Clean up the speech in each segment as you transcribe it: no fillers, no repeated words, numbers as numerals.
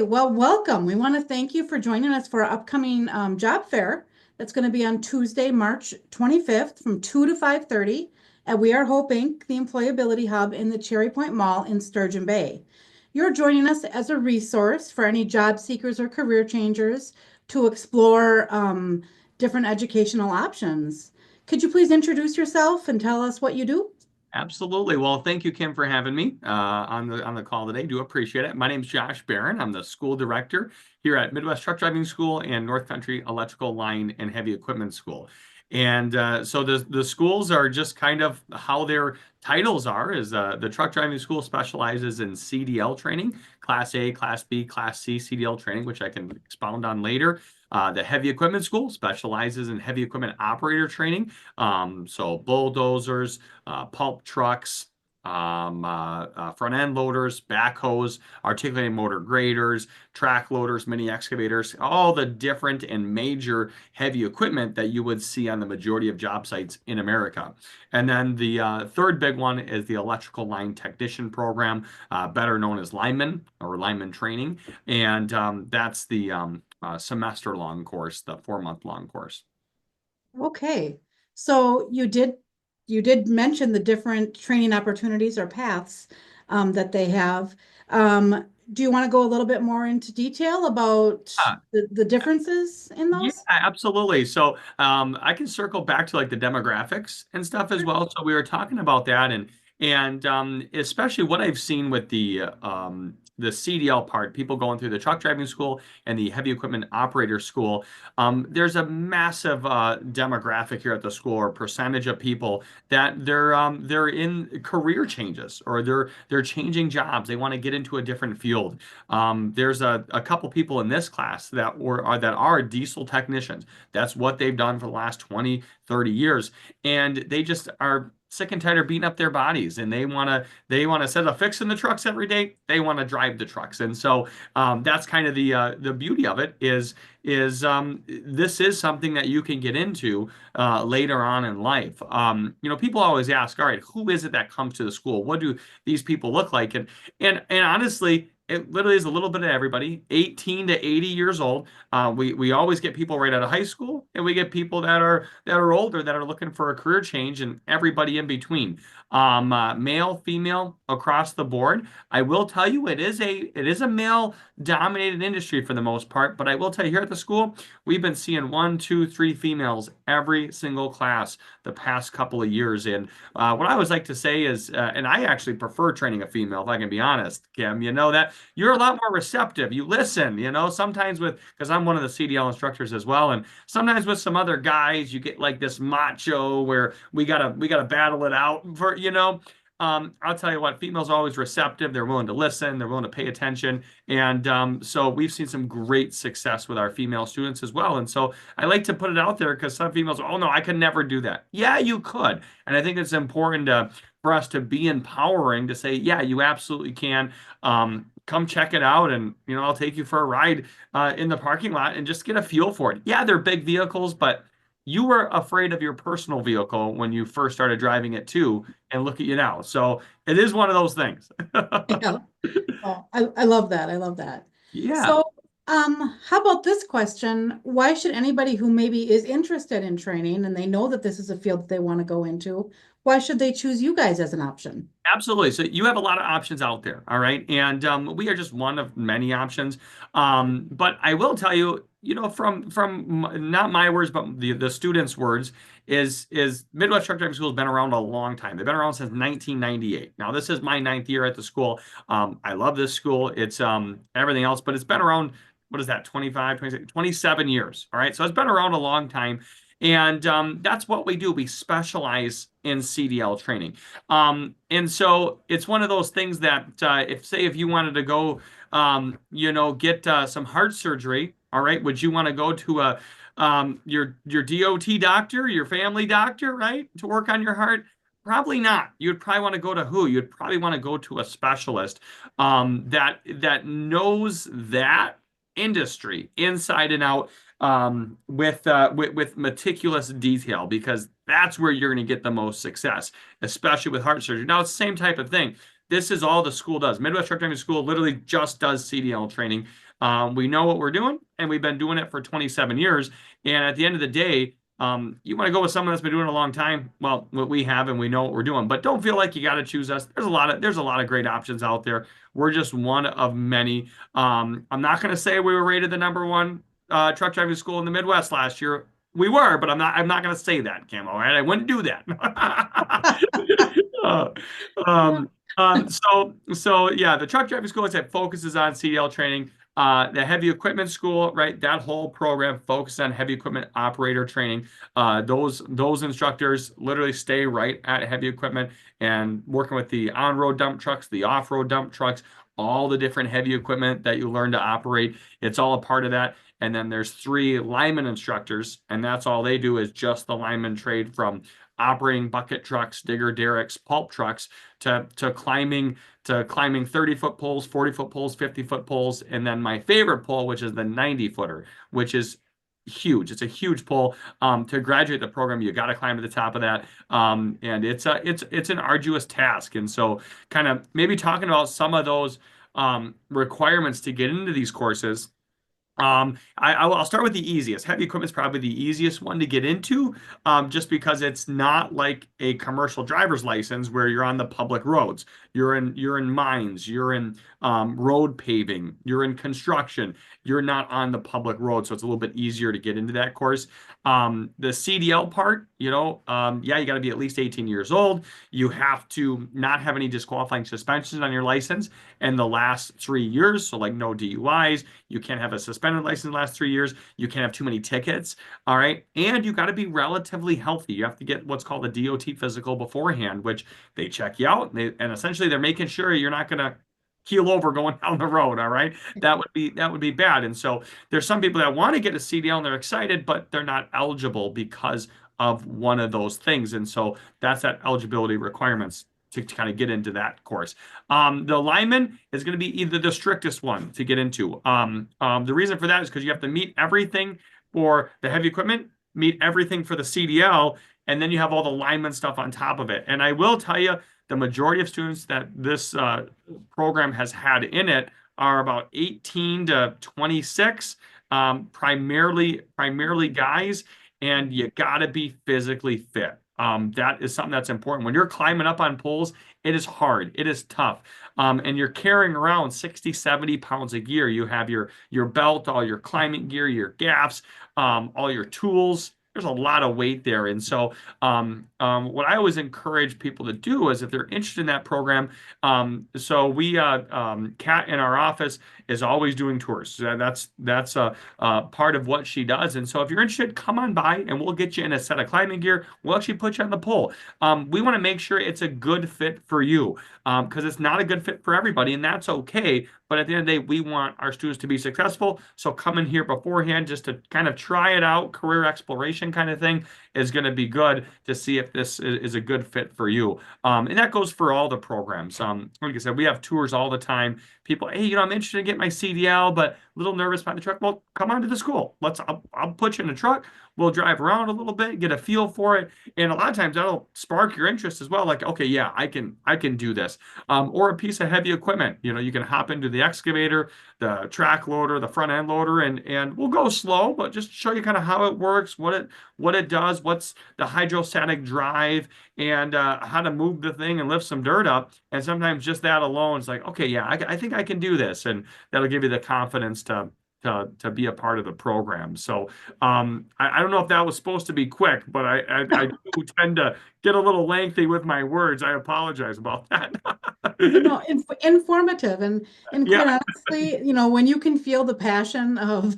right. Well, welcome. We want to thank you for joining us for our upcoming job fair. That's going to be on Tuesday, March 25th from 2 to 5:30. And we are hoping the Employability Hub in the Cherry Point Mall in Sturgeon Bay. You're joining us as a resource for any job seekers or career changers to explore different educational options. Could you please introduce yourself and tell us what you do? Absolutely. Well, thank you, Kim, for having me on the call today. Do appreciate it. My name is Josh Barron. I'm the school director here at Midwest Truck Driving School and North Country Electrical Line and Heavy Equipment School. And so the schools are just kind of how their titles are. Is the truck driving school specializes in CDL training, Class A, Class B, Class C CDL training, which I can expound on later. The heavy equipment school specializes in heavy equipment operator training. So bulldozers, pulp trucks, front end loaders, backhoes, articulating motor graders, track loaders, mini excavators, all the different and major heavy equipment that you would see on the majority of job sites in America. And then the third big one is the electrical line technician program, better known as lineman or lineman training. And that's the semester long course, the 4 month long course. Okay. So you did mention the different training opportunities or paths that they have. Do you want to go a little bit more into detail about the differences in Yeah, those? absolutely. So I can circle back to like the demographics and stuff as well. So we were talking about that and especially what I've seen with the CDL part, people going through the truck driving school and the heavy equipment operator school. There's a massive demographic here at the school, or percentage of people that they're in career changes, or they're changing jobs. They want to get into a different field. There's a couple people in this class that are diesel technicians. That's what they've done for the last 20, 30 years. And they just are sick and tired of beating up their bodies, and they want to instead of fixing the trucks every day, they want to drive the trucks. And so that's kind of the beauty of it is this is something that you can get into later on in life. People always ask, all right, who is it that comes to the school? What do these people look like? And honestly, it literally is a little bit of everybody, 18 to 80 years old. We always get people right out of high school, and we get people that are older that are looking for a career change, and everybody in between. Male, female, across the board. I will tell you, it is a male dominated industry for the most part, but I will tell you, here at the school, we've been seeing one, two, three females every single class the past couple of years. And what I always like to say is, and I actually prefer training a female, if I can be honest, Kim, that you're a lot more receptive. You listen, sometimes because I'm one of the CDL instructors as well. And sometimes with some other guys, you get like this macho where we gotta battle it out I'll tell you what, females are always receptive. They're willing to listen. They're willing to pay attention. And so we've seen some great success with our female students as well. And so I like to put it out there, because some females, oh no, I could never do that. Yeah, you could. And I think it's important for us to be empowering to say, yeah, you absolutely can. Come check it out, and I'll take you for a ride in the parking lot and just get a feel for it. Yeah, they're big vehicles, but you were afraid of your personal vehicle when you first started driving it too, and look at you now. So it is one of those things. Yeah. Oh, I love that. I love that. Yeah. So, how about this question? Why should anybody who maybe is interested in training and they know that this is a field that they want to go into, why should they choose you guys as an option? Absolutely. So you have a lot of options out there, all right? And we are just one of many options. But I will tell you, not my words, but the students' words, is Midwest Truck Driving School has been around a long time. They've been around since 1998. Now, this is my ninth year at the school. I love this school. It's everything else, but it's been around, what is that, 25, 26, 27 years, all right? So it's been around a long time. And that's what we do. We specialize in CDL training. And so it's one of those things that if you wanted to go, get some heart surgery, all right, would you want to go to your DOT doctor, your family doctor, right, to work on your heart? Probably not. You'd probably want to go to who? You'd probably want to go to a specialist that knows that industry inside and out, with meticulous detail, because that's where you're going to get the most success, especially with heart surgery. Now, it's the same type of thing. This is all the school does. Midwest Truck Driving School literally just does CDL training. We know what we're doing, and we've been doing it for 27 years. And at the end of the day, you want to go with someone that's been doing it a long time. Well, what we have, and we know what we're doing. But don't feel like you got to choose us. There's a lot of great options out there. We're just one of many. I'm not going to say we were rated the number one truck driving school in the Midwest last year. We were, but I'm not going to say that, Camo. All right, I wouldn't do that. Uh, Yeah. um, so yeah, the truck driving school is that focuses on CDL training. The heavy equipment school, right? That whole program focuses on heavy equipment operator training. Those instructors literally stay right at heavy equipment and working with the on-road dump trucks, the off-road dump trucks, all the different heavy equipment that you learn to operate. It's all a part of that. And then there's 3 lineman instructors, and that's all they do is just the lineman trade from operating bucket trucks, digger derricks, pulp trucks to climbing 30-foot poles, 40-foot poles, 50-foot poles, and then my favorite pole, which is the 90-footer, which is huge. It's a huge pole. To graduate the program, you got to climb to the top of that, and it's an arduous task. And so, kind of maybe talking about some of those requirements to get into these courses. I'll start with the easiest. Heavy equipment is probably the easiest one to get into, just because it's not like a commercial driver's license where you're on the public roads. You're in mines, you're in road paving, you're in construction. You're not on the public road, so it's a little bit easier to get into that course. The CDL part, yeah, you got to be at least 18 years old. You have to not have any disqualifying suspensions on your license in the last 3 years, so like no DUIs. You can't have a suspended license in the last 3 years. You can't have too many tickets. All right. And you got to be relatively healthy. You have to get what's called a DOT physical beforehand, which they check you out. And essentially they're making sure you're not going to keel over going down the road. All right. That would be bad. And so there's some people that want to get a CDL and they're excited, but they're not eligible because of one of those things. And so that's that eligibility requirements to kind of get into that course. The lineman is going to be either the strictest one to get into. The reason for that is because you have to meet everything for the heavy equipment, meet everything for the CDL, and then you have all the lineman stuff on top of it. And I will tell you, the majority of students that this program has had in it are about 18 to 26, primarily guys, and you got to be physically fit. That is something that's important. When you're climbing up on poles, it is hard. It is tough. And you're carrying around 60, 70 pounds of gear. You have your belt, all your climbing gear, your gaffs, all your tools. There's a lot of weight there. And so what I always encourage people to do is if they're interested in that program, so we, Kat in our office is always doing tours. That's a part of what she does. And so if you're interested, come on by and we'll get you in a set of climbing gear. We'll actually put you on the pole. We want to make sure it's a good fit for you, because it's not a good fit for everybody, and that's okay. But at the end of the day, we want our students to be successful. So come in here beforehand just to kind of try it out, career exploration kind of thing is going to be good to see if this is a good fit for you. And that goes for all the programs. Like I said, we have tours all the time. People, hey, I'm interested in getting my CDL, but a little nervous about the truck. Well, come on to the school. I'll put you in a truck. We'll drive around a little bit, get a feel for it. And a lot of times that'll spark your interest as well. Like, okay, yeah, I can do this. Or a piece of heavy equipment. You can hop into the excavator, the track loader, the front end loader, and we'll go slow, but just show you kind of how it works, what it does, what's the hydrostatic drive, and how to move the thing and lift some dirt up. And sometimes just that alone is like, okay, yeah, I think I can do this, and that'll give you the confidence to be a part of the program. So I don't know if that was supposed to be quick, but I do tend to get a little lengthy with my words. I apologize about that. Informative and quite Yeah, honestly, when you can feel the passion of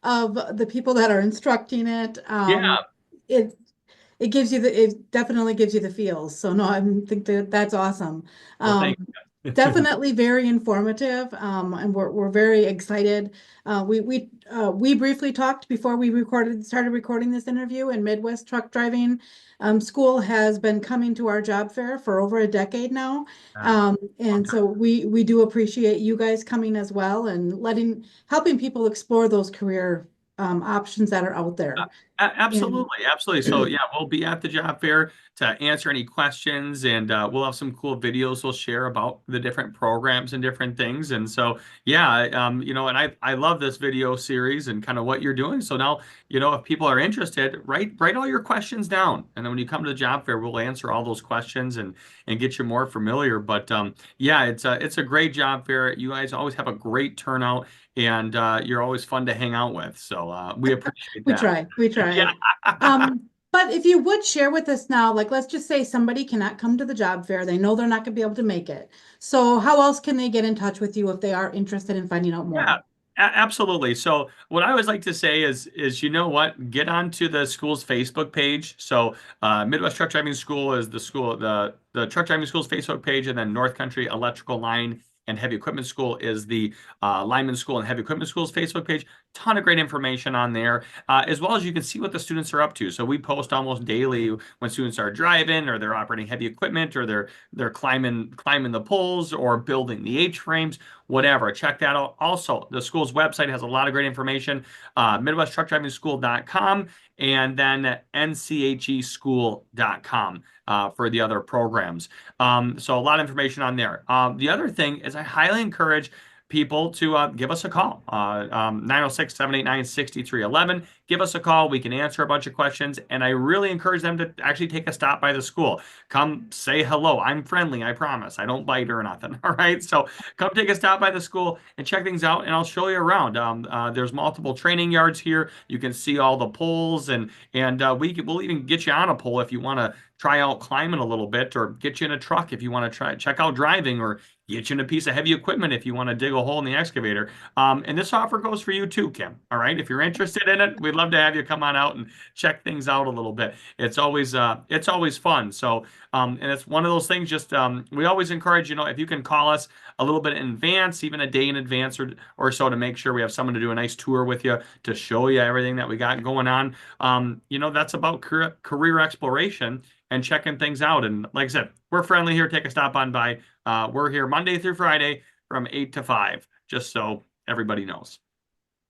of the people that are instructing it, yeah. it it definitely gives you the feels. So no, I think that's awesome. Well, Um, thank you. Definitely very informative, and we're very excited. We briefly talked before we started recording this interview, and Midwest Truck Driving School has been coming to our job fair for over a decade now. And so we do appreciate you guys coming as well and helping people explore those career options that are out there. Absolutely, absolutely. So yeah, we'll be at the job fair to answer any questions, and we'll have some cool videos we'll share about the different programs and different things. And so yeah, and I love this video series and kind of what you're doing. So now, if people are interested, write all your questions down, and then when you come to the job fair, we'll answer all those questions and get you more familiar. But yeah, it's a great job fair. You guys always have a great turnout, and you're always fun to hang out with. So we appreciate We that. try. Yeah. But if you would share with us now, like, let's just say somebody cannot come to the job fair. They know they're not going to be able to make it. So how else can they get in touch with you if they are interested in finding out more? Yeah, absolutely. So what I always like to say is you know what? Get onto the school's Facebook page. So Midwest Truck Driving School is the Truck Driving School's Facebook page, and then North Country Electrical Line and Heavy Equipment School is the Lineman School and Heavy Equipment School's Facebook page. Ton of great information on there, as well as you can see what the students are up to. So we post almost daily when students are driving, or they're operating heavy equipment, or they're climbing the poles, or building the H-frames, whatever. Check that out. Also, the school's website has a lot of great information, MidwestTruckDrivingSchool.com, and then NCHESchool.com for the other programs. So a lot of information on there. The other thing is I highly encourage people to give us a call, 906-789-6311. Give us a call. We can answer a bunch of questions, and I really encourage them to actually take a stop by the school. Come say hello. I'm friendly, I promise. I don't bite or nothing, all right? So come take a stop by the school and check things out, and I'll show you around. There's multiple training yards here. You can see all the poles, and we'll even get you on a pole if you want to try out climbing a little bit, or get you in a truck if you want to check out driving, or get you in a piece of heavy equipment if you want to dig a hole in the excavator. And this offer goes for you too, Kim. All right. If you're interested in it, we'd love to have you come on out and check things out a little bit. It's always fun. So, and it's one of those things, just, we always encourage, if you can call us a little bit in advance, even a day in advance or so, to make sure we have someone to do a nice tour with you, to show you everything that we got going on. That's about career exploration and checking things out. And like I said, we're friendly here. Take a stop on by. We're here Monday through Friday from 8 to 5, just so everybody knows.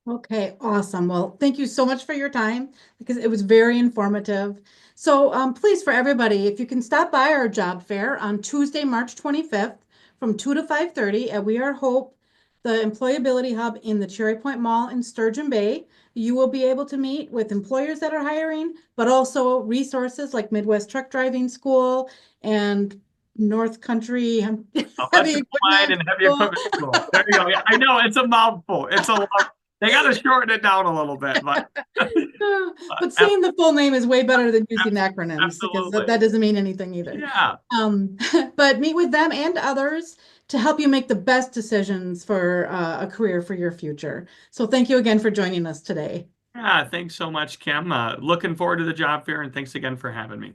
Okay, awesome. Well, thank you so much for your time, because it was very informative. So please, for everybody, if you can stop by our job fair on Tuesday, March 25th from 2 to 5:30 at We Are Hope, the Employability Hub in the Cherry Point Mall in Sturgeon Bay. You will be able to meet with employers that are hiring, but also resources like Midwest Truck Driving School and North Country Heavy Electrical Line and Heavy Equipment School. There you go. Yeah, I know it's a mouthful. It's a lot. They got to shorten it down a little bit, but saying the full name is way better than using acronyms, absolutely, because that doesn't mean anything either. Yeah. But meet with them and others to help you make the best decisions for a career for your future. So thank you again for joining us today. Yeah, thanks so much, Kim. Looking forward to the job fair, and thanks again for having me.